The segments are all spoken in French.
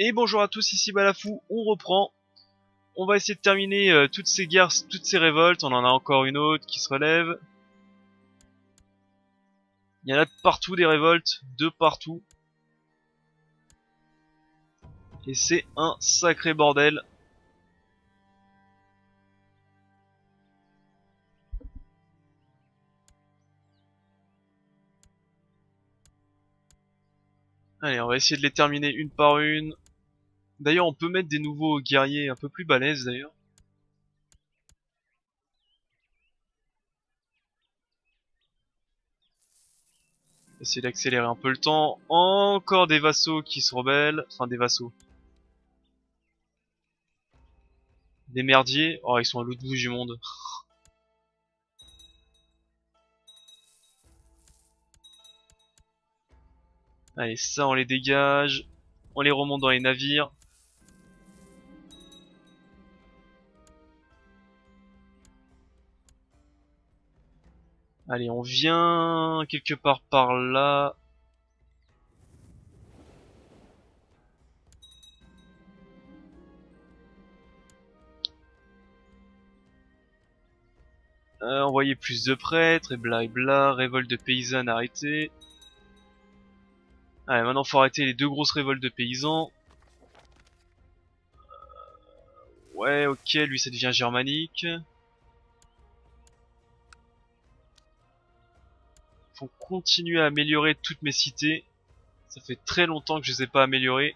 Et bonjour à tous, ici Balafou, on reprend. On va essayer de terminer toutes ces guerres, toutes ces révoltes. On en a encore une autre qui se relève. Il y en a de partout des révoltes, de partout. Et c'est un sacré bordel. Allez, on va essayer de les terminer une par une. D'ailleurs, on peut mettre des nouveaux guerriers un peu plus balèzes d'ailleurs. Essayer d'accélérer un peu le temps. Encore des vassaux qui se rebellent. Enfin, des vassaux. Des merdiers. Oh, ils sont à l'autre bout du monde. Allez, ça, on les dégage. On les remonte dans les navires. Allez, on vient quelque part par là. Envoyer plus de prêtres et bla et bla. Révolte de paysannes arrêtée. Allez, maintenant faut arrêter les deux grosses révoltes de paysans. Ouais, ok, lui ça devient germanique. Faut continuer à améliorer toutes mes cités. Ça fait très longtemps que je les ai pas améliorées.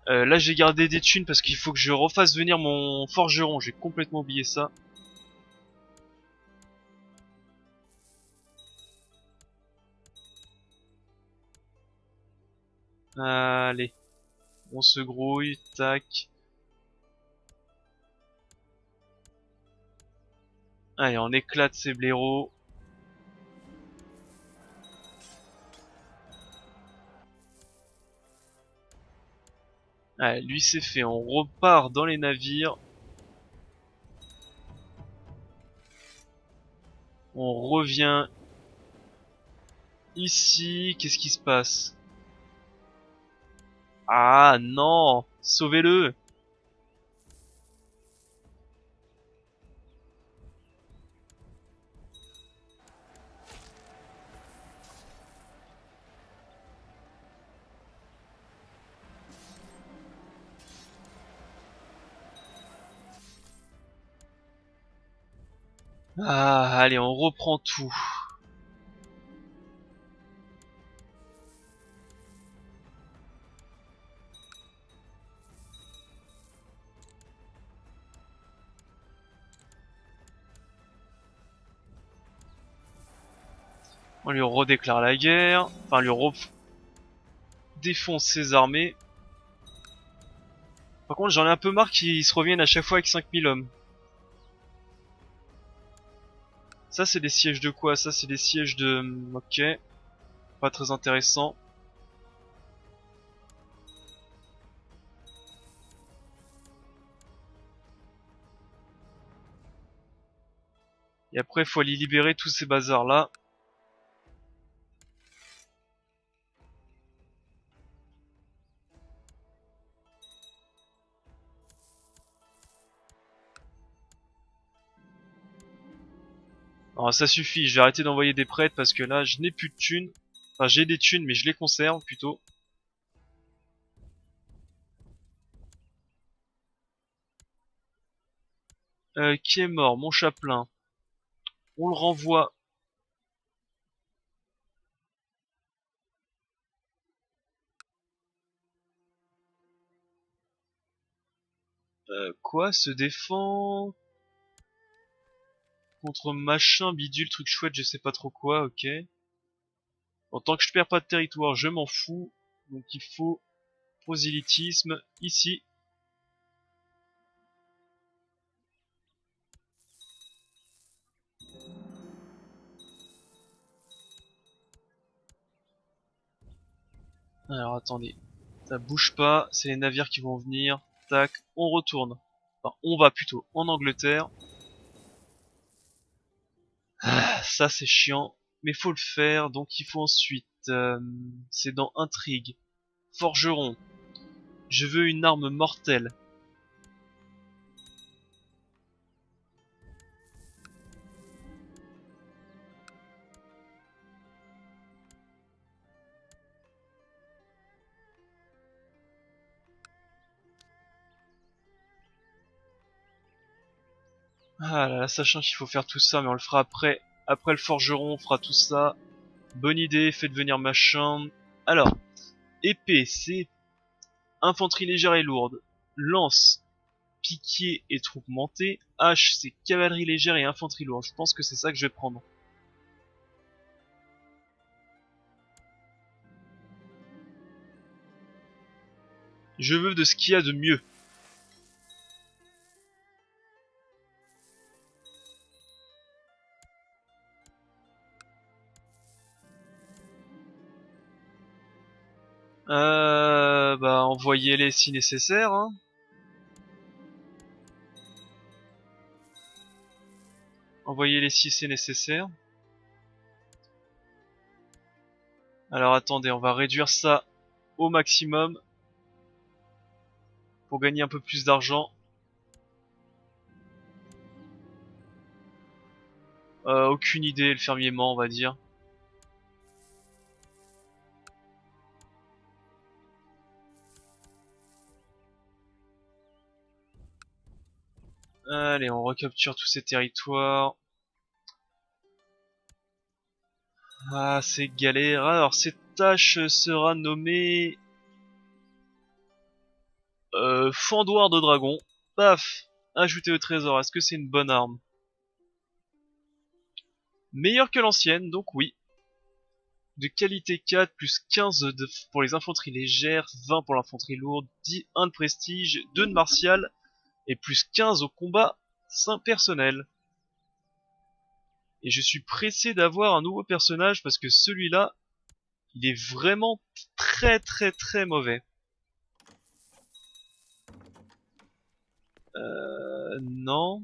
Là j'ai gardé des thunes parce qu'il faut que je refasse venir mon forgeron. J'ai complètement oublié ça. Allez, on se grouille, tac. Allez, on éclate ces blaireaux. Allez, lui c'est fait, on repart dans les navires. On revient ici. Qu'est-ce qui se passe? Ah non! Sauvez-le! Ah, allez, on reprend tout. On lui redéclare la guerre. Enfin, lui défonce ses armées. Par contre, j'en ai un peu marre qu'ils se reviennent à chaque fois avec 5000 hommes. Ça, c'est des sièges de quoi? Ça, c'est des sièges de... Ok. Pas très intéressant. Et après, il faut aller libérer tous ces bazars-là. Alors, ça suffit, je vais arrêter d'envoyer des prêtres parce que là, je n'ai plus de thunes. Enfin, j'ai des thunes, mais je les conserve plutôt. Qui est mort? Mon chapelain. On le renvoie. Quoi? Se défend contre machin, bidule, truc chouette, je sais pas trop quoi, ok. En tant que je perds pas de territoire, je m'en fous. Donc il faut prosélytisme ici. Alors attendez, ça bouge pas, c'est les navires qui vont venir. Tac, on retourne. Enfin, on va plutôt en Angleterre. Ah, ça c'est chiant. mais faut le faire, donc il faut ensuite... c'est dans Intrigue. Forgeron. Je veux une arme mortelle. Ah là là, sachant qu'il faut faire tout ça, mais on le fera après. Après le forgeron, on fera tout ça. Bonne idée, faites venir machin. Alors, épée, c'est infanterie légère et lourde. Lance, piquier et troupes montées. Hache, c'est cavalerie légère et infanterie lourde. Je pense que c'est ça que je vais prendre. Je veux de ce qu'il y a de mieux. Bah envoyez-les si nécessaire. Hein. Envoyez-les si c'est nécessaire. Alors attendez, on va réduire ça au maximum pour gagner un peu plus d'argent. Aucune idée, le fermier ment, on va dire. Allez, on recapture tous ces territoires. Ah, c'est galère. Alors, cette tâche sera nommée... Fendoir de dragon. Paf. Ajouter au trésor. Est-ce que c'est une bonne arme? Meilleure que l'ancienne, donc oui. De qualité 4, plus 15 pour les infanteries légères, 20 pour l'infanterie lourde, 10, 1 de prestige, 2 de martial, et plus 15 au combat personnel. Et je suis pressé d'avoir un nouveau personnage parce que celui-là, il est vraiment très très très mauvais. Non.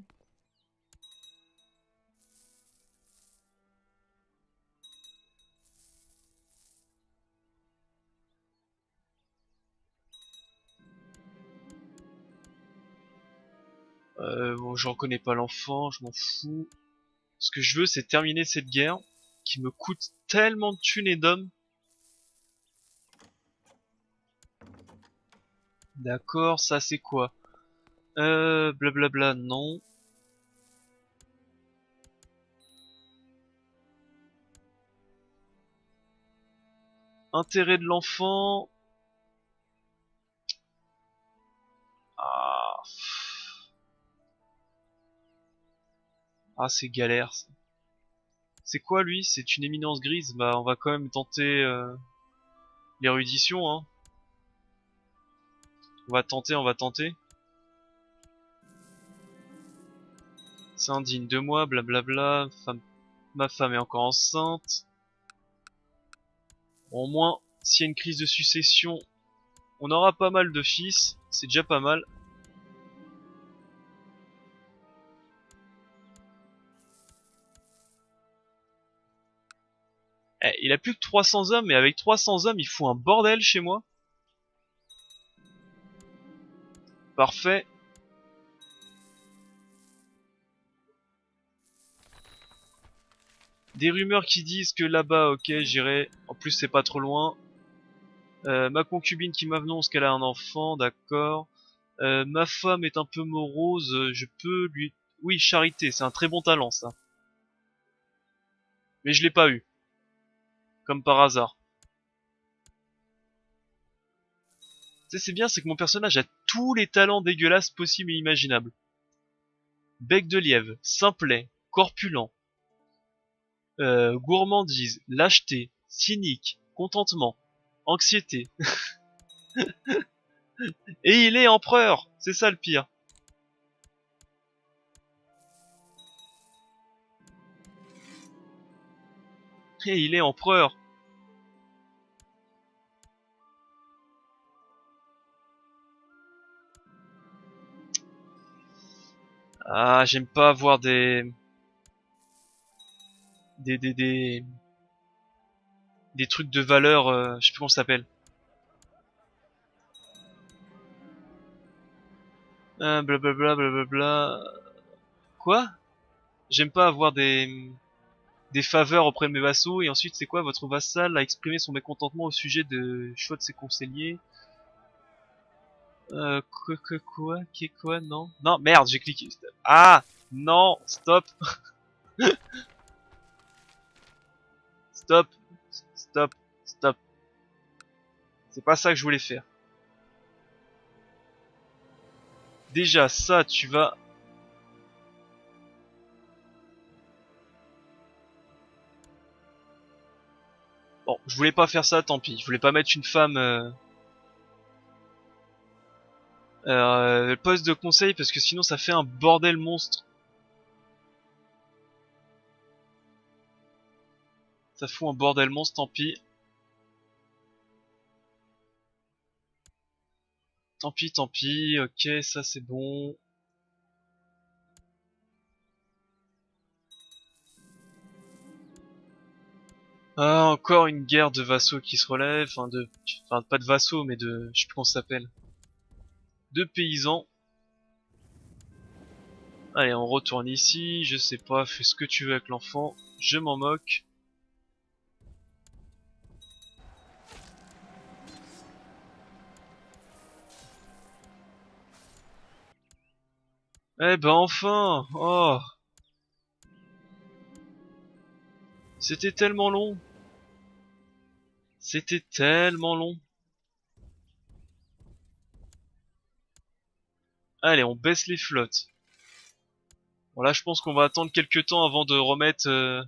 Bon, je reconnais pas l'enfant, je m'en fous. Ce que je veux, c'est terminer cette guerre qui me coûte tellement de thunes et d'hommes. D'accord, ça c'est quoi? Blablabla, non. Intérêt de l'enfant. Ah, ah c'est galère. C'est quoi lui? C'est une éminence grise. Bah on va quand même tenter l'érudition. Hein. On va tenter, on va tenter. C'est indigne de moi, blablabla. Ma femme est encore enceinte. Au moins, s'il y a une crise de succession, on aura pas mal de fils. C'est déjà pas mal. Eh, il a plus que 300 hommes, et avec 300 hommes, il fout un bordel chez moi. Parfait. Des rumeurs qui disent que là-bas, ok, j'irai. En plus, c'est pas trop loin. Ma concubine qui m'annonce qu'elle a un enfant, d'accord. Ma femme est un peu morose, je peux lui... Oui, charité, c'est un très bon talent, ça. Mais je l'ai pas eu. Comme par hasard. Tu sais, c'est bien, c'est que mon personnage a tous les talents dégueulasses possibles et imaginables. Bec de lièvre, simplet, corpulent, gourmandise, lâcheté, cynique, contentement, anxiété. Et il est empereur, c'est ça le pire. Et il est empereur. Ah, j'aime pas avoir des... des trucs de valeur, je sais plus comment ça s'appelle. Blablabla, blablabla. Quoi? J'aime pas avoir des faveurs auprès de mes vassaux, et ensuite c'est quoi? Votre vassal a exprimé son mécontentement au sujet de choix de ses conseillers. Quoi? Qui est quoi? Non? Non, merde, j'ai cliqué. Ah! Non! Stop! Stop! Stop! Stop! C'est pas ça que je voulais faire. Déjà, ça, tu vas... Bon, je voulais pas faire ça, tant pis. Je voulais pas mettre une femme... poste de conseil, parce que sinon ça fait un bordel monstre. Ça fout un bordel monstre, tant pis. Tant pis, ok, ça c'est bon. Ah, encore une guerre de vassaux qui se relève, enfin pas de vassaux, mais de, je sais plus comment ça s'appelle, de paysans. Allez, on retourne ici, je sais pas, fais ce que tu veux avec l'enfant, je m'en moque. Eh ben enfin, oh, c'était tellement long, c'était tellement long. Allez, on baisse les flottes. Bon là, je pense qu'on va attendre quelques temps avant de remettre.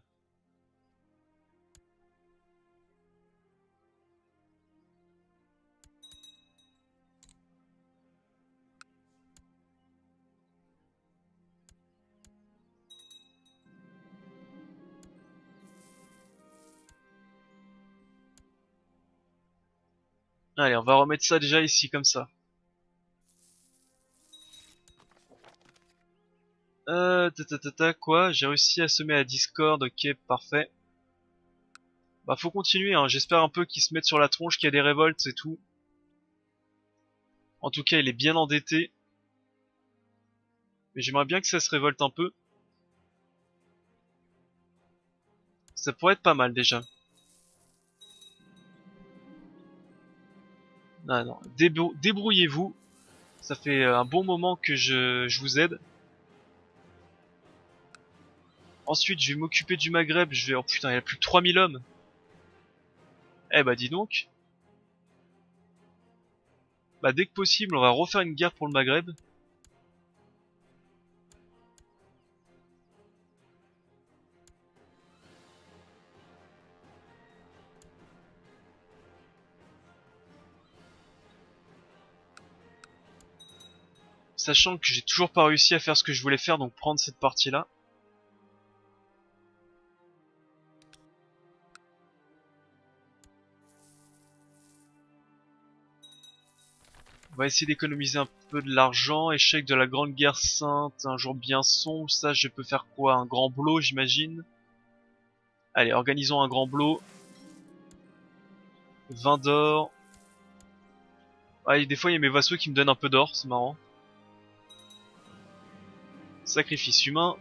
Allez, on va remettre ça déjà ici comme ça. Quoi? J'ai réussi à semer à Discord, ok, parfait. Bah faut continuer, hein. J'espère un peu qu'ils se mettent sur la tronche, qu'il y a des révoltes et tout. En tout cas, il est bien endetté. Mais j'aimerais bien que ça se révolte un peu. Ça pourrait être pas mal déjà. Ah non, débrouillez-vous. Ça fait un bon moment que je vous aide. Ensuite, je vais m'occuper du Maghreb. Je vais... Oh putain, il y a plus de 3000 hommes. Eh bah dis donc. Bah dès que possible, on va refaire une guerre pour le Maghreb. Sachant que j'ai toujours pas réussi à faire ce que je voulais faire, donc prendre cette partie-là. On va essayer d'économiser un peu de l'argent. Échec de la Grande Guerre Sainte, un jour bien sombre. Ça, je peux faire quoi? Un grand blow, j'imagine. Allez, organisons un grand blow. 20 d'or. Ah, et des fois, il y a mes vassaux qui me donnent un peu d'or, c'est marrant. Sacrifice humain.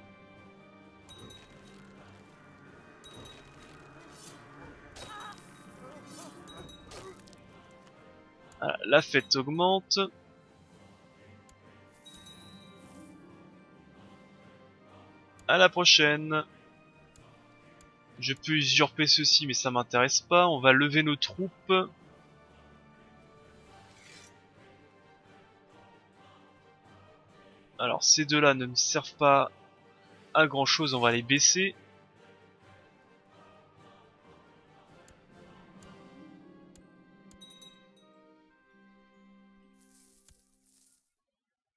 Voilà, la fête augmente. À la prochaine. Je peux usurper ceci, mais ça m'intéresse pas. On va lever nos troupes. Alors, ces deux-là ne me servent pas à grand chose. On va les baisser.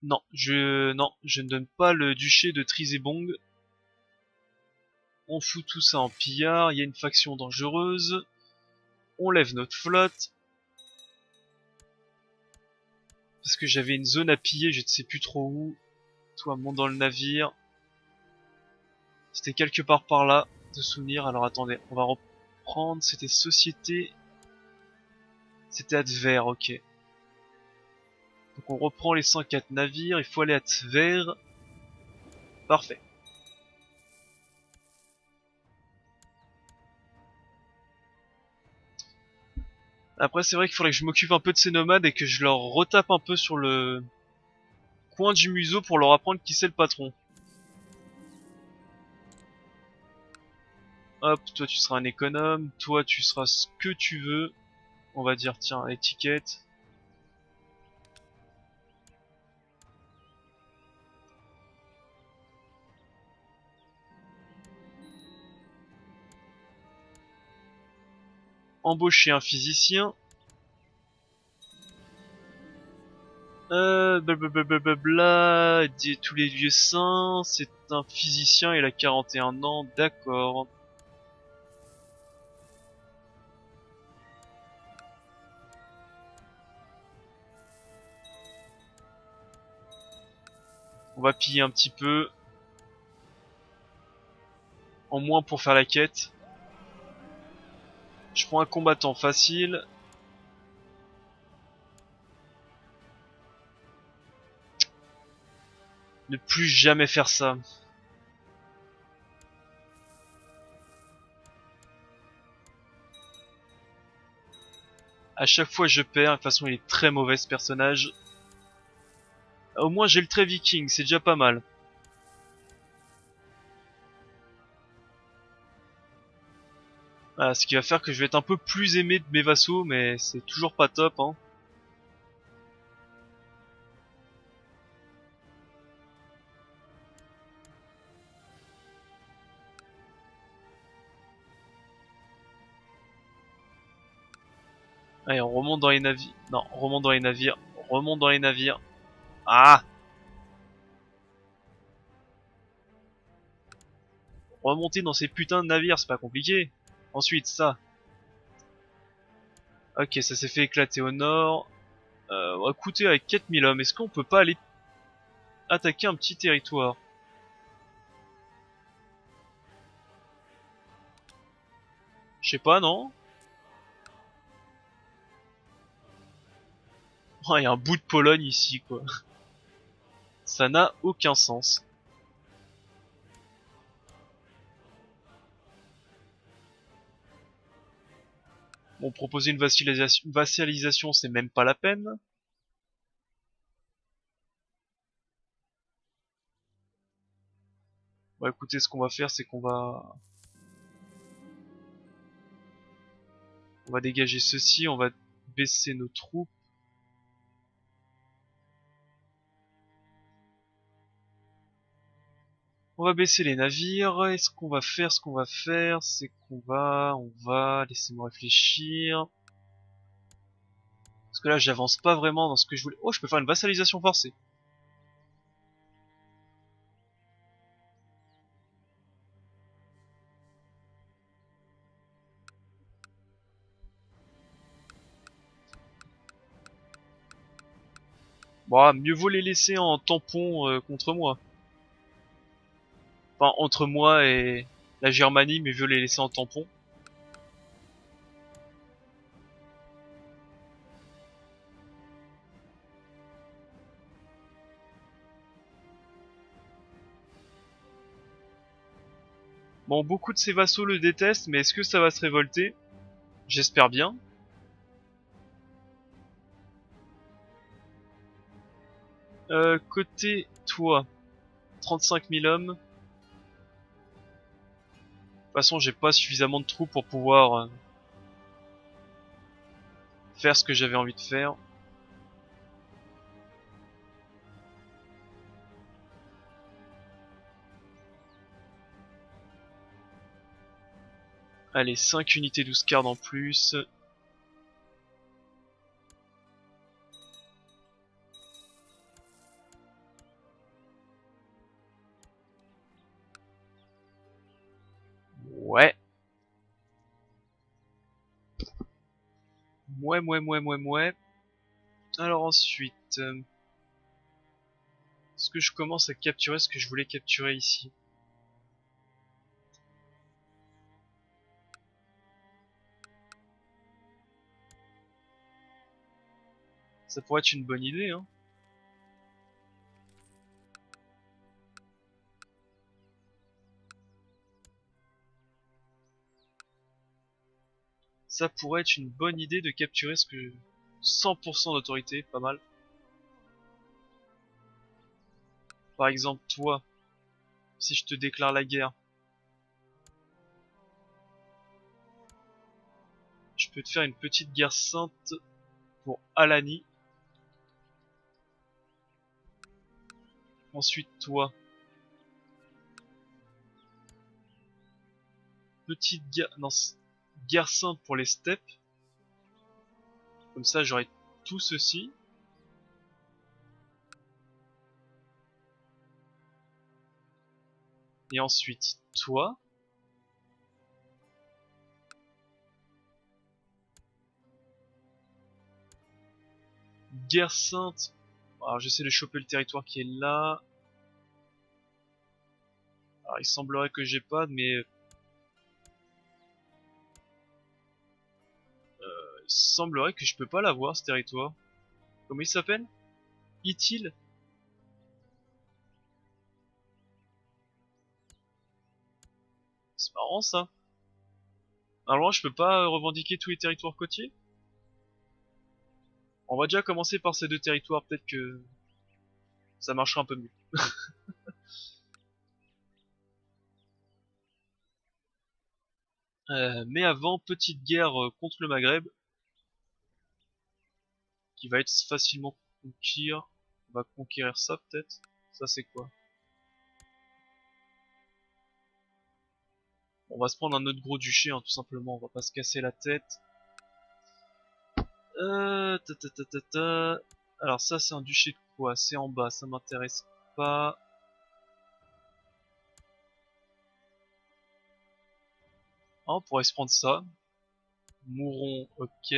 Non, je ne donne pas le duché de Trizébong. On fout tout ça en pillard. Il y a une faction dangereuse. On lève notre flotte. Parce que j'avais une zone à piller, je ne sais plus trop où. Toi, monte dans le navire. C'était quelque part par là, de souvenir. Alors attendez, on va reprendre, c'était société. C'était à Tver, ok. Donc on reprend les 104 navires, il faut aller à Tver. Parfait. Après c'est vrai qu'il faudrait que je m'occupe un peu de ces nomades et que je leur retape un peu sur le coin du museau pour leur apprendre qui c'est le patron. Hop, toi tu seras un économe, toi tu seras ce que tu veux. On va dire tiens, étiquette. Embaucher un physicien. Blablabla, tous les vieux saints, c'est un physicien, il a 41 ans, d'accord. On va piller un petit peu, en moins pour faire la quête. Je prends un combattant facile. Ne plus jamais faire ça. À chaque fois je perds, de toute façon il est très mauvais ce personnage. Au moins j'ai le trait viking, c'est déjà pas mal. Voilà, ce qui va faire que je vais être un peu plus aimé de mes vassaux, mais c'est toujours pas top, hein. Allez, on remonte dans les navires. Non, on remonte dans les navires. On remonte dans les navires. Ah! Remonter dans ces putains de navires, c'est pas compliqué. Ensuite, ça. Ok, ça s'est fait éclater au nord. On va coûter avec 4000 hommes. Est-ce qu'on peut pas aller attaquer un petit territoire? Je sais pas, non? Oh, il y a un bout de Pologne ici, quoi. Ça n'a aucun sens. Bon, proposer une vassalisation, c'est même pas la peine. Bon, écoutez, ce qu'on va faire, c'est on va dégager ceci, on va baisser nos troupes. On va baisser les navires. Et ce qu'on va faire, c'est laissez-moi réfléchir. Parce que là, j'avance pas vraiment dans ce que je voulais. Oh, je peux faire une vassalisation forcée. Bon, mieux vaut les laisser en tampon contre moi. Enfin, entre moi et la Germanie, mais mieux les laisser en tampon. Bon, beaucoup de ces vassaux le détestent, mais est-ce que ça va se révolter? J'espère bien. Côté toi, 35 000 hommes. De toute façon, j'ai pas suffisamment de troupes pour pouvoir faire ce que j'avais envie de faire. Allez, 5 unités 12 cartes en plus. Ouais. Ouais. Alors ensuite, est-ce que je commence à capturer ce que je voulais capturer ici? Ça pourrait être une bonne idée, hein. Ça pourrait être une bonne idée de capturer ce que... 100% d'autorité, pas mal. Par exemple, toi, si je te déclare la guerre, je peux te faire une petite guerre sainte pour Alani. Ensuite, toi, petite guerre... Non, guerre sainte pour les steppes. Comme ça, j'aurai tout ceci. Et ensuite, toi. Guerre sainte. Alors, j'essaie de choper le territoire qui est là. Alors, il semblerait que j'ai pas, mais... il semblerait que je peux pas l'avoir, ce territoire. Comment il s'appelle? Itil? C'est marrant, ça. Alors, je peux pas revendiquer tous les territoires côtiers? On va déjà commencer par ces deux territoires, peut-être que ça marchera un peu mieux. Mais avant, petite guerre contre le Maghreb, qui va être facilement conquérir. On va conquérir ça peut-être. Ça c'est quoi? On va se prendre un autre gros duché, hein, tout simplement. On va pas se casser la tête. Ta, ta, ta, ta, ta. Alors ça c'est un duché de quoi? C'est en bas, ça m'intéresse pas. Ah, on pourrait se prendre ça. Mouron, ok.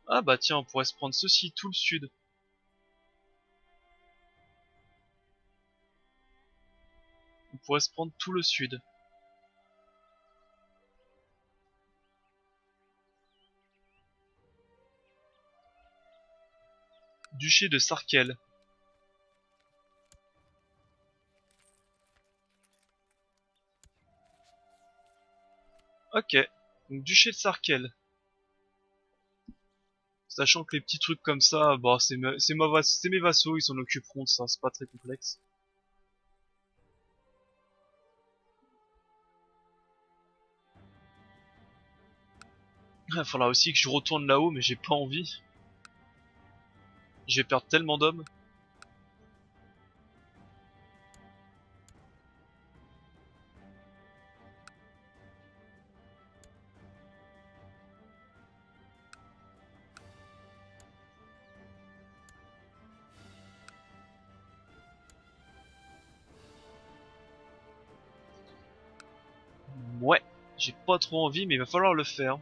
Ah bah tiens, on pourrait se prendre ceci, tout le sud. On pourrait se prendre tout le sud. Duché de Sarkel. Ok, donc duché de Sarkel. Sachant que les petits trucs comme ça, bah c'est mes vassaux, ils s'en occuperont de ça, c'est pas très complexe. Il faudra aussi que je retourne là-haut, mais j'ai pas envie. Je vais perdre tellement d'hommes. Ouais, j'ai pas trop envie, mais il va falloir le faire.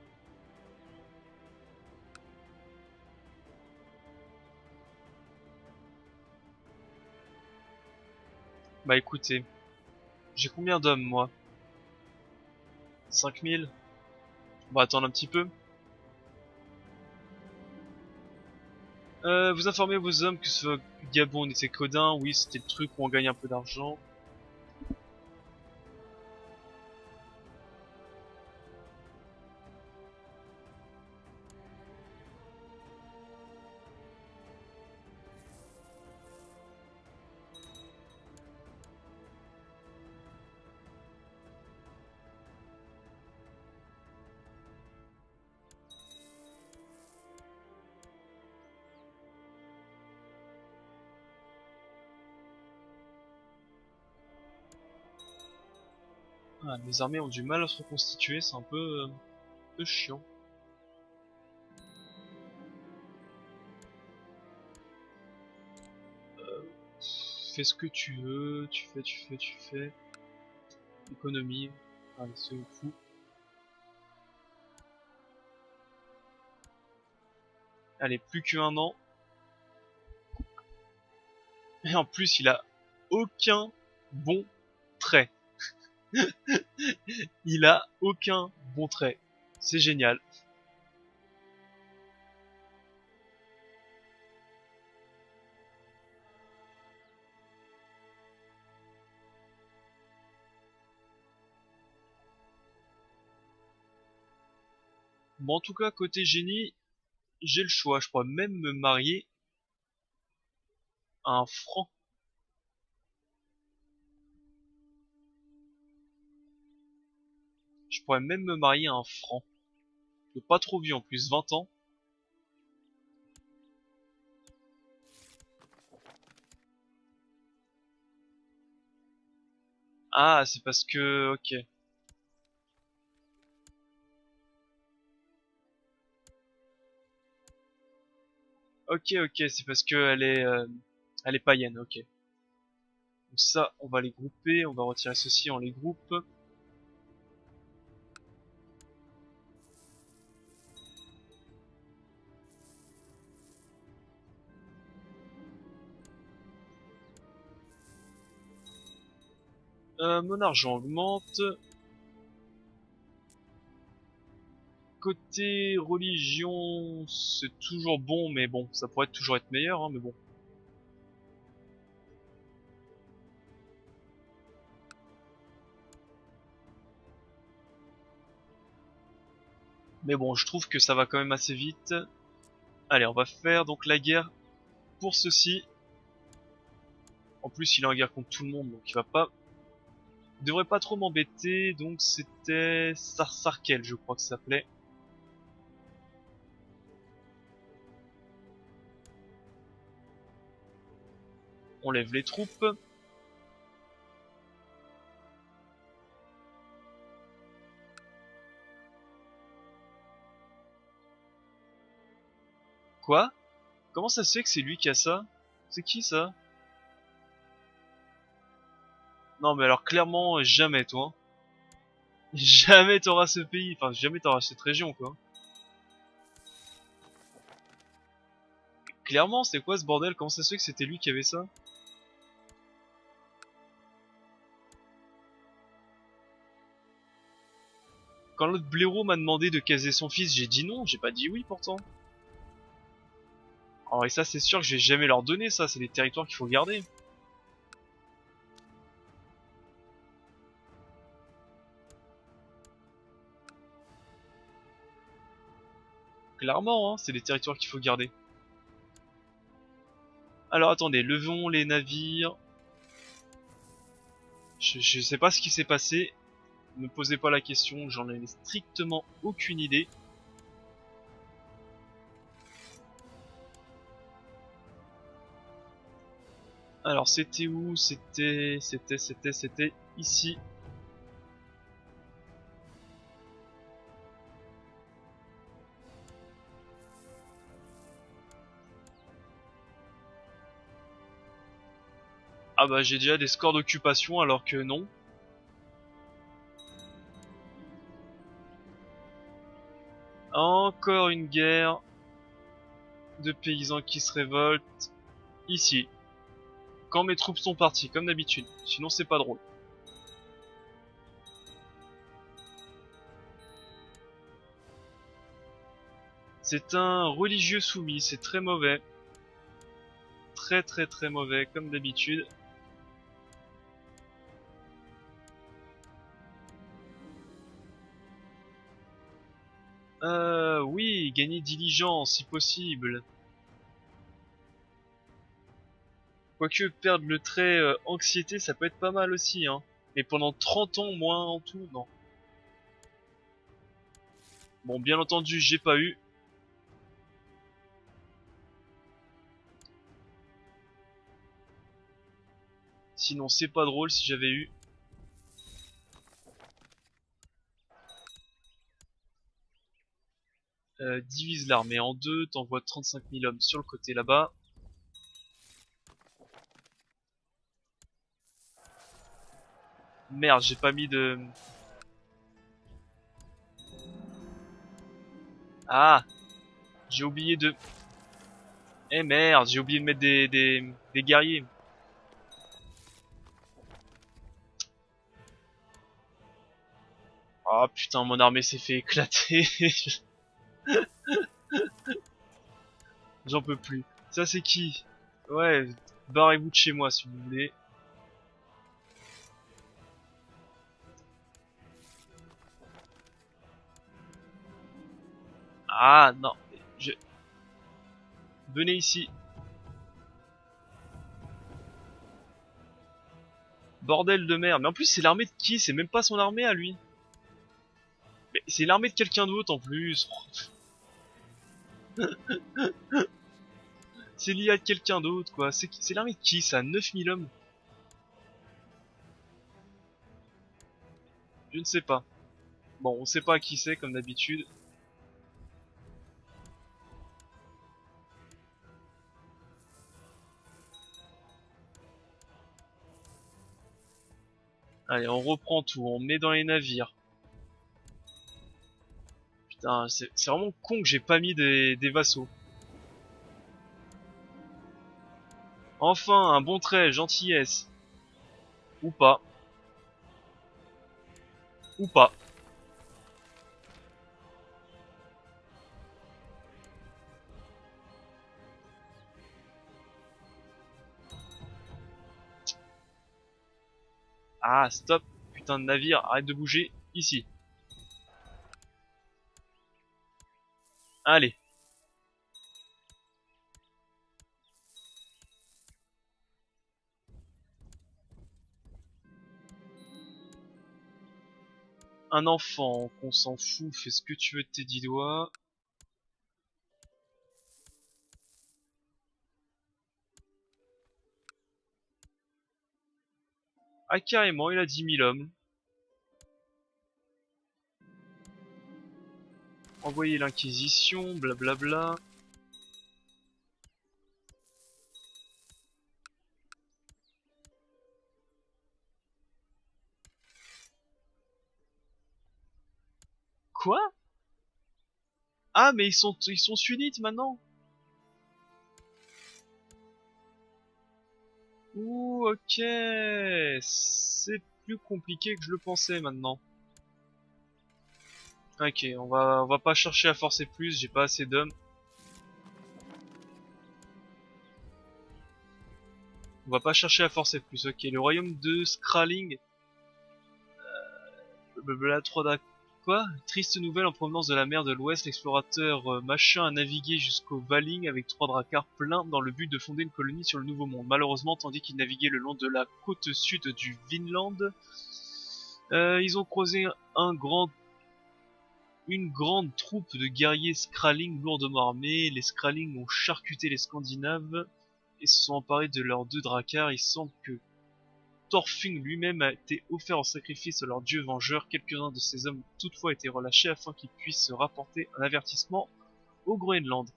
Bah écoutez, j'ai combien d'hommes moi? 5000. On va attendre un petit peu. Vous informez vos hommes que ce Gabon était Codin, oui c'était le truc où on gagne un peu d'argent. Ah, mes armées ont du mal à se reconstituer, c'est un peu chiant. Fais ce que tu veux, tu fais. Économie, allez c'est fou. Allez, plus qu'un an. Et en plus, il a aucun bon trait. Il a aucun bon trait. C'est génial. Bon, en tout cas, côté génie, j'ai le choix. Je pourrais même me marier à un franc. Je pourrais même me marier à un franc. Pas trop vieux en plus, 20 ans. Ah, c'est parce que... Ok. Ok, c'est parce que elle est païenne, ok. Donc ça, on va les grouper, on va retirer ceci, on les groupe. Mon argent augmente. Côté religion, c'est toujours bon, mais bon, ça pourrait toujours être meilleur, hein, mais bon. Mais bon, je trouve que ça va quand même assez vite. Allez, on va faire donc la guerre pour ceci. En plus, il est en guerre contre tout le monde, donc il va pas... Il devrait pas trop m'embêter, donc c'était Sarkel, je crois que ça s'appelait. On lève les troupes. Quoi? Comment ça se fait que c'est lui qui a ça? C'est qui ça? Non mais alors clairement jamais toi. Jamais t'auras ce pays, enfin jamais t'auras cette région quoi. Clairement c'est quoi ce bordel? Comment ça se fait que c'était lui qui avait ça? Quand l'autre blaireau m'a demandé de caser son fils, j'ai dit non, j'ai pas dit oui pourtant. Alors et ça c'est sûr que je vais jamais leur donner ça, c'est des territoires qu'il faut garder. Clairement hein, c'est des territoires qu'il faut garder. Alors attendez, levons les navires. Je sais pas ce qui s'est passé. Ne me posez pas la question, j'en ai strictement aucune idée. Alors c'était où? C'était ici. Ah bah j'ai déjà des scores d'occupation alors que non. Encore une guerre de paysans qui se révoltent. Ici. Quand mes troupes sont parties, comme d'habitude. Sinon c'est pas drôle. C'est un religieux soumis, c'est très mauvais. Très mauvais, comme d'habitude. Oui, gagner diligence si possible. Quoique perdre le trait anxiété, ça peut être pas mal aussi, hein. Mais pendant 30 ans moins en tout, non. Bon, bien entendu, j'ai pas eu. Sinon, c'est pas drôle si j'avais eu. Divise l'armée en deux, t'envoies 35 000 hommes sur le côté là-bas. Merde, j'ai pas mis de... Ah, j'ai oublié de... Eh merde, j'ai oublié de mettre des guerriers. Oh putain, mon armée s'est fait éclater. J'en peux plus. Ça c'est qui? Ouais, barrez-vous de chez moi si vous voulez. Ah non, je... venez ici. Bordel de merde. Mais en plus c'est l'armée de qui? C'est même pas son armée à lui. Mais c'est l'armée de quelqu'un d'autre en plus. C'est lié à quelqu'un d'autre quoi. C'est l'armée de qui ça? 9000 hommes? Je ne sais pas. Bon, on sait pas qui c'est comme d'habitude. Allez, on reprend tout, on met dans les navires. Putain, c'est vraiment con que j'ai pas mis des vassaux. Enfin, un bon trait, gentillesse. Ou pas. Ou pas. Ah, stop. Putain de navire, arrête de bouger. Ici. Allez. Un enfant, qu'on s'en fout, fais ce que tu veux de tes 10 doigts. Ah, carrément, il a 10 000 hommes. Envoyer l'inquisition, blablabla. Quoi? Ah, mais ils sont sunnites maintenant. Ouh, ok. C'est plus compliqué que je le pensais maintenant. Ok, on va pas chercher à forcer plus, j'ai pas assez d'hommes. On va pas chercher à forcer plus. Ok, le royaume de Skraling. Blablabla, 3 quoi? Triste nouvelle en provenance de la mer de l'Ouest, l'explorateur machin a navigué jusqu'au Valing avec 3 dracars pleins dans le but de fonder une colonie sur le Nouveau Monde. Malheureusement, tandis qu'il naviguait le long de la côte sud du Vinland, ils ont croisé une grande troupe de guerriers Skraling lourdement armés. Les Skraling ont charcuté les Scandinaves et se sont emparés de leurs 2 dracars. Il semble que Thorfinn lui-même a été offert en sacrifice à leur dieu vengeur. Quelques-uns de ces hommes ont toutefois été relâchés afin qu'ils puissent se rapporter un avertissement au Groenland.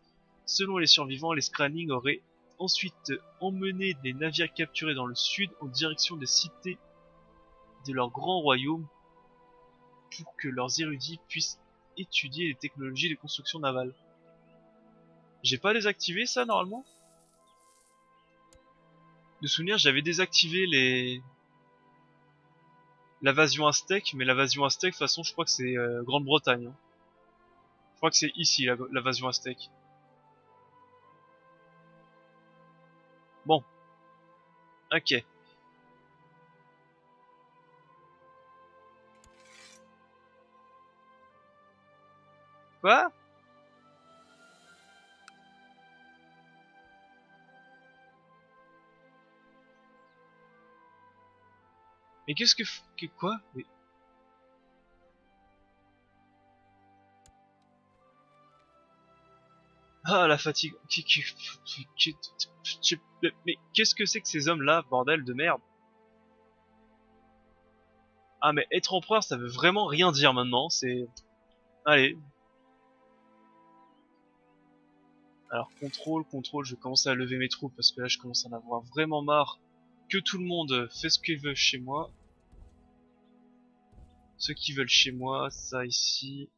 Selon les survivants, les Skraling auraient ensuite emmené les navires capturés dans le sud en direction des cités de leur grand royaume pour que leurs érudits puissent étudier les technologies de construction navale. J'ai pas désactivé ça normalement? De souvenir, j'avais désactivé l'invasion aztèque, mais l'invasion aztèque, de toute façon, je crois que c'est Grande-Bretagne, hein. Je crois que c'est ici l'invasion aztèque. Bon, ok. Quoi? Mais qu'est-ce quoi? Mais... Ah, la fatigue. Mais qu'est-ce que c'est que ces hommes-là, bordel de merde? Ah, mais être empereur, ça veut vraiment rien dire maintenant. C'est... Allez. Alors, contrôle, je vais commencer à lever mes troupes parce que là, je commence à en avoir vraiment marre que tout le monde fait ce qu'il veut chez moi. Ceux qui veulent chez moi, ça ici.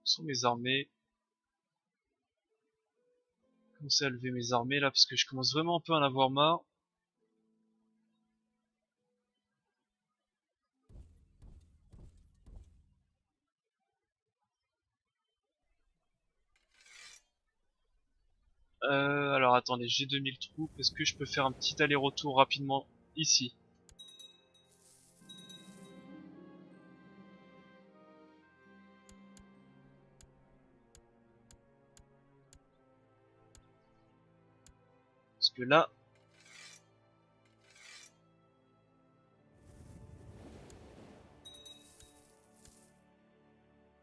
Où sont mes armées? commencer à lever mes armées là parce que je commence vraiment un peu à en avoir marre. Alors attendez, j'ai 2000 troupes. Est-ce que je peux faire un petit aller-retour rapidement ici? Parce que là,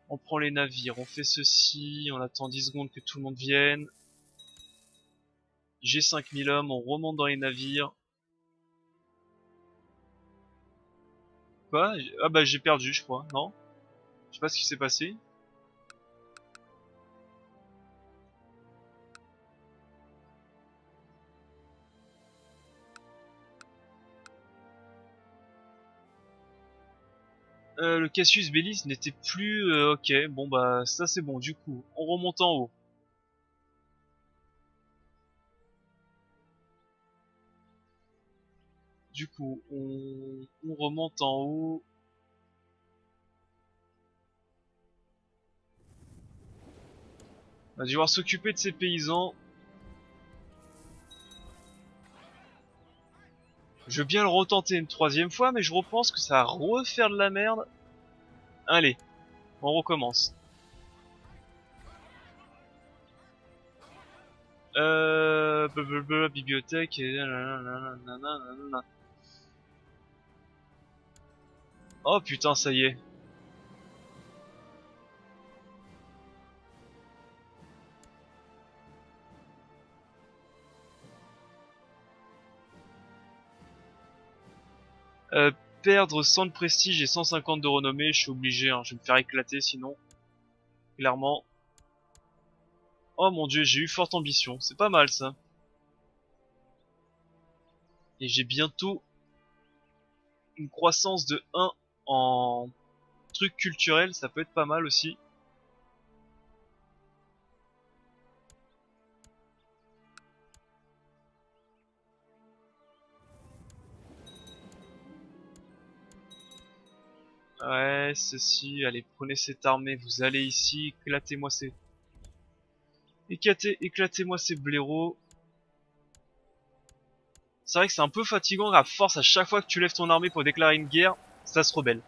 on prend les navires, on fait ceci, on attend 10 secondes que tout le monde vienne. J'ai 5000 hommes, on remonte dans les navires. Quoi? Ah bah j'ai perdu je crois, non? Je sais pas ce qui s'est passé. Le Cassius Belli n'était plus... ok, bon bah ça c'est bon, du coup, on remonte en haut. Du coup, on remonte en haut. On va devoir s'occuper de ces paysans. Je veux bien le retenter une troisième fois, mais je repense que ça va refaire de la merde. Allez, on recommence. Bibliothèque et... Oh putain, ça y est. Euh, Perdre 100 de prestige et 150 de renommée, je suis obligé, hein, je vais me faire éclater sinon. Clairement. Oh mon dieu, j'ai eu forte ambition, c'est pas mal ça. Et j'ai bientôt une croissance de 1 en truc culturel, ça peut être pas mal aussi. Ouais, ceci, allez, prenez cette armée, vous allez ici, éclatez-moi ces... Éclatez-moi ces blaireaux. C'est vrai que c'est un peu fatigant à force à chaque fois que tu lèves ton armée pour déclarer une guerre, ça se rebelle.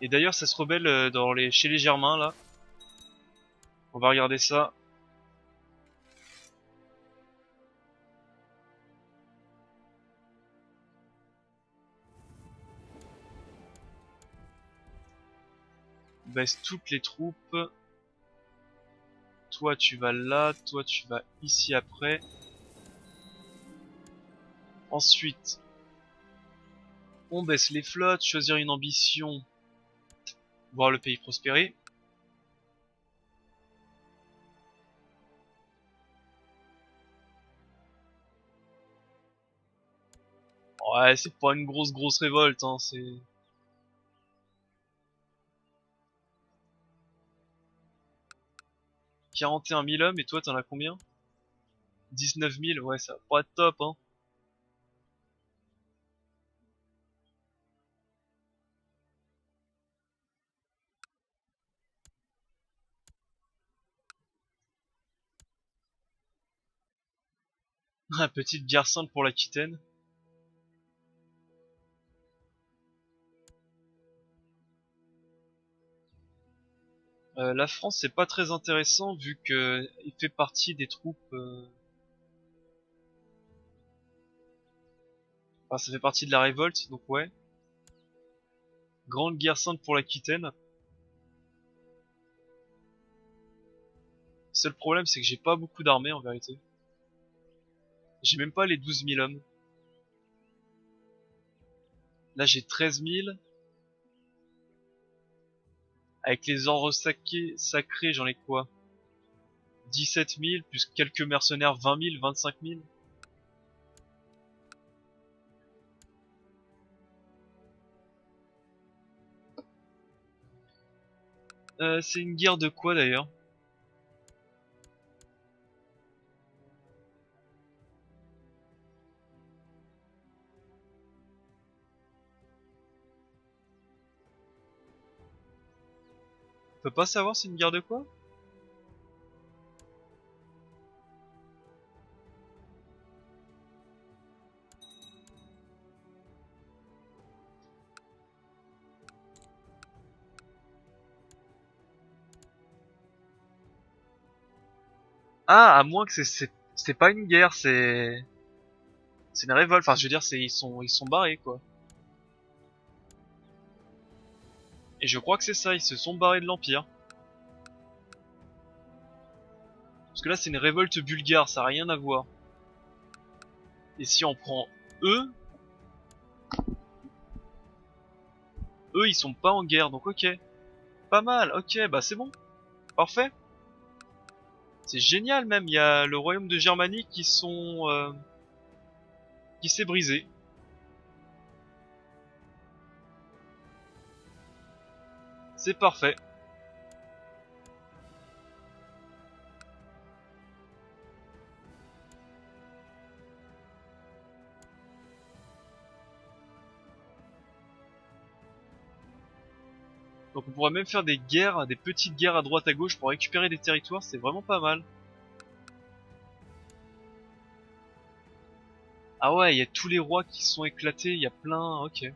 Et d'ailleurs ça se rebelle chez les Germains là. On va regarder ça. Baisse toutes les troupes. Toi tu vas là, toi tu vas ici après. Ensuite, on baisse les flottes, choisir une ambition, voir le pays prospérer. Ouais, c'est pas une grosse révolte, hein, c'est... 41 000 hommes et toi t'en as combien? 19 000, ouais ça va pas être top hein. Petite guerre sainte pour l'Aquitaine. La France c'est pas très intéressant vu que il fait partie des troupes... Enfin ça fait partie de la révolte donc ouais. Grande guerre sainte pour l'Aquitaine. Seul problème c'est que j'ai pas beaucoup d'armées en vérité. J'ai même pas les 12 000 hommes. Là j'ai 13 000. Avec les ordres sacrés j'en ai quoi? 17 000 plus quelques mercenaires 20 000, 25 000. C'est une guerre de quoi d'ailleurs? On peut pas savoir c'est une guerre de quoi? Ah, à moins que c'est pas une guerre, c'est une révolte. Enfin, je veux dire, ils sont barrés quoi. Et je crois que c'est ça, ils se sont barrés de l'Empire. Parce que là, c'est une révolte bulgare, ça a rien à voir. Et si on prend eux, eux ils sont pas en guerre, donc ok. Pas mal, ok, bah c'est bon. Parfait. C'est génial même, il y a le royaume de Germanie qui s'est brisé. C'est parfait. Donc on pourrait même faire des guerres, des petites guerres à droite à gauche pour récupérer des territoires, c'est vraiment pas mal. Ah ouais, il y a tous les rois qui sont éclatés, il y a plein, ok.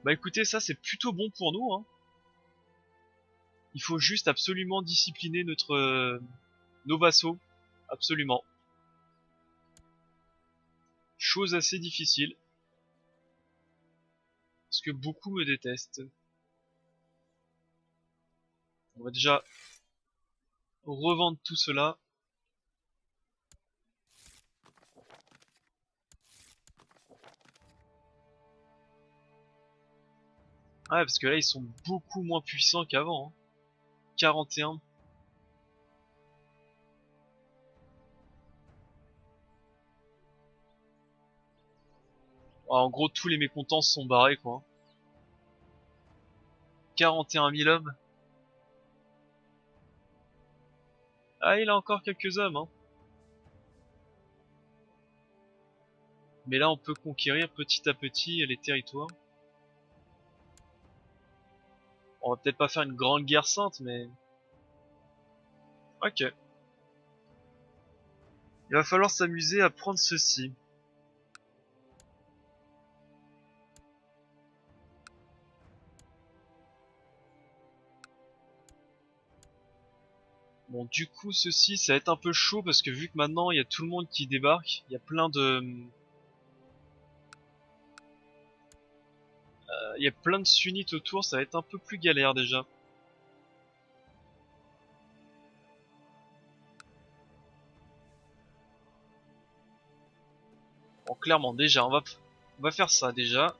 Bah écoutez, ça c'est plutôt bon pour nous, hein. Il faut juste absolument discipliner nos vassaux, absolument. Chose assez difficile, parce que beaucoup me détestent. On va déjà revendre tout cela. Ah ouais, parce que là ils sont beaucoup moins puissants qu'avant, hein. 41. Ah, en gros, tous les mécontents se sont barrés, quoi. 41 000 hommes. Ah, il a encore quelques hommes, hein. Mais là, on peut conquérir petit à petit les territoires. On va peut-être pas faire une grande guerre sainte, mais... Ok. Il va falloir s'amuser à prendre ceci. Bon, du coup, ceci, ça va être un peu chaud parce que vu que maintenant, il y a tout le monde qui débarque, il y a plein de... il y a plein de sunnites autour, ça va être un peu plus galère déjà. Bon, clairement, déjà, on va faire ça déjà.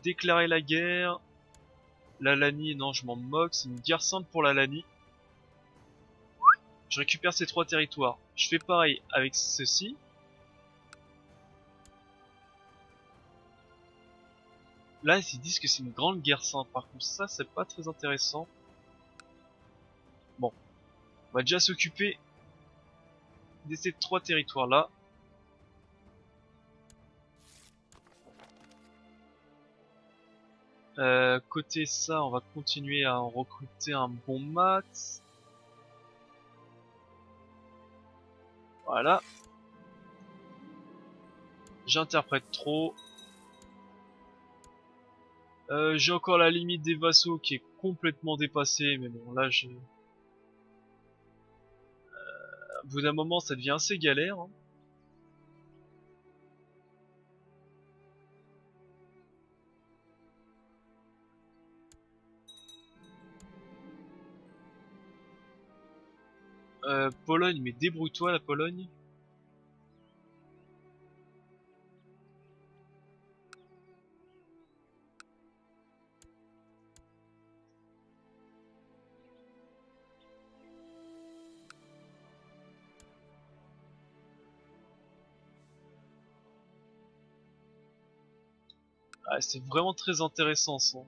Déclarer la guerre. La Lani, non, je m'en moque, c'est une guerre sainte pour la Lani. Je récupère ces 3 territoires. Je fais pareil avec ceci. Là, ils disent que c'est une grande guerre sainte. Par contre, ça, c'est pas très intéressant. Bon, on va déjà s'occuper de ces 3 territoires-là. Côté ça, on va continuer à en recruter un bon max. Voilà. J'interprète trop. J'ai encore la limite des vassaux qui est complètement dépassée, mais bon, là, au bout d'un moment, ça devient assez galère, hein. Pologne, mais débrouille-toi la Pologne. Ah, c'est vraiment très intéressant ça.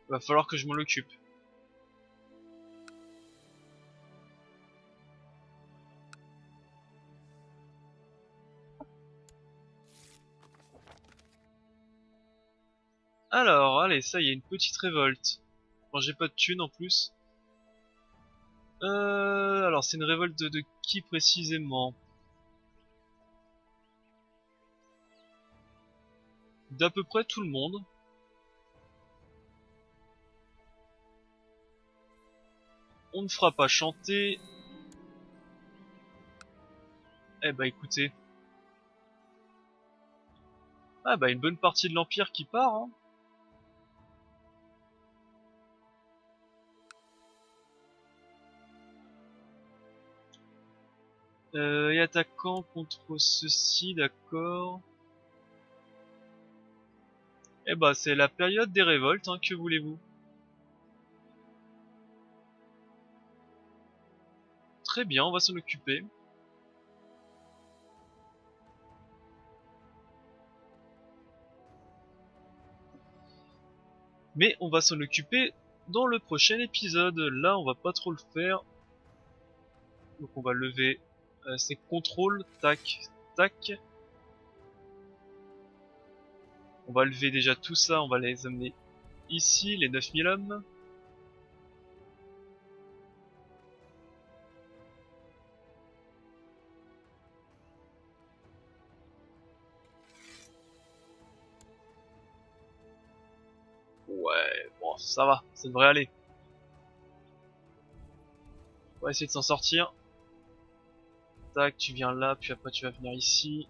Va falloir que je m'en occupe. Alors, Allez, ça y est, une petite révolte. Bon, j'ai pas de thunes en plus. Alors c'est une révolte de qui précisément? D'à peu près tout le monde. On ne fera pas chanter. Eh bah écoutez. Ah bah une bonne partie de l'Empire qui part, hein. Et attaquant contre ceci, d'accord. Eh bah c'est la période des révoltes, hein, que voulez-vous? Très bien, on va s'en occuper. Mais on va s'en occuper dans le prochain épisode. Là, on va pas trop le faire. Donc on va lever c'est contrôle, tac, tac. On va lever déjà tout ça, on va les amener ici, les 9000 hommes. Ouais, bon, ça va, ça devrait aller. On va essayer de s'en sortir. Tac, tu viens là, puis après tu vas venir ici.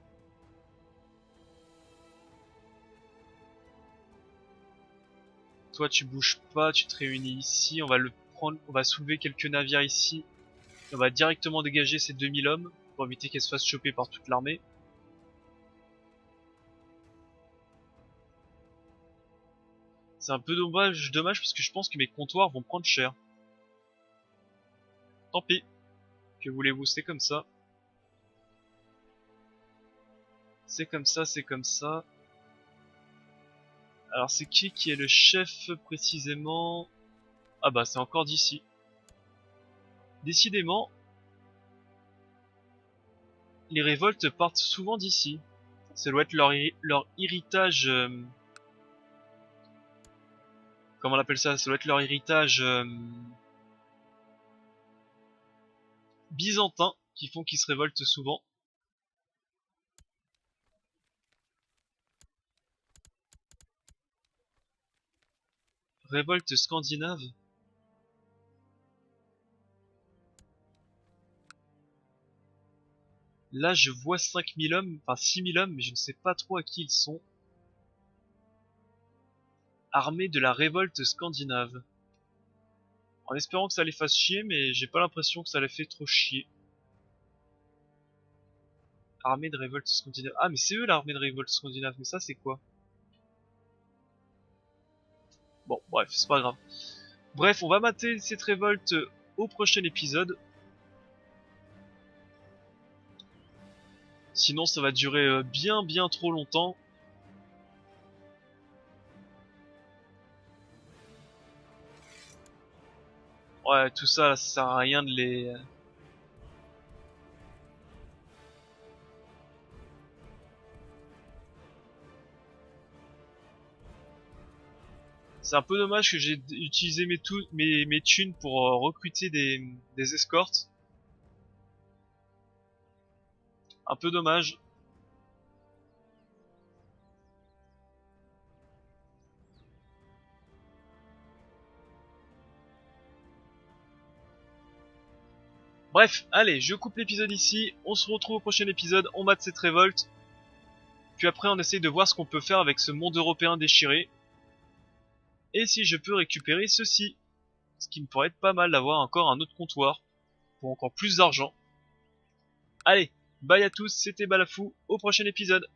Toi tu bouges pas, tu te réunis ici, on va le prendre, on va soulever quelques navires ici. Et on va directement dégager ces 2000 hommes pour éviter qu'elles se fassent choper par toute l'armée. C'est un peu dommage parce que je pense que mes comptoirs vont prendre cher. Tant pis. Que voulez-vous, c'est comme ça. C'est comme ça, c'est comme ça. Alors c'est qui est le chef précisément? Ah bah c'est encore d'ici. Décidément, les révoltes partent souvent d'ici. Ça doit être leur héritage... comment on appelle ça? Ça doit être leur héritage byzantin qui font qu'ils se révoltent souvent. Révolte scandinave. Là je vois 5000 hommes, enfin 6000 hommes, mais je ne sais pas trop à qui ils sont. Armée de la révolte scandinave. En espérant que ça les fasse chier, mais j'ai pas l'impression que ça les fait trop chier. Armée de révolte scandinave. Ah mais c'est eux l'armée de révolte scandinave, mais ça c'est quoi? Bon bref, c'est pas grave. Bref, on va mater cette révolte au prochain épisode. Sinon ça va durer bien trop longtemps. Ouais, tout ça, ça sert à rien de les... C'est un peu dommage que j'ai utilisé mes thunes pour recruter des escortes. Un peu dommage. Bref, allez, je coupe l'épisode ici. On se retrouve au prochain épisode. On mate cette révolte. Puis après, on essaye de voir ce qu'on peut faire avec ce monde européen déchiré. Et si je peux récupérer ceci. Ce qui me pourrait être pas mal d'avoir encore un autre comptoir. Pour encore plus d'argent. Allez, bye à tous, c'était Balafou. Au prochain épisode.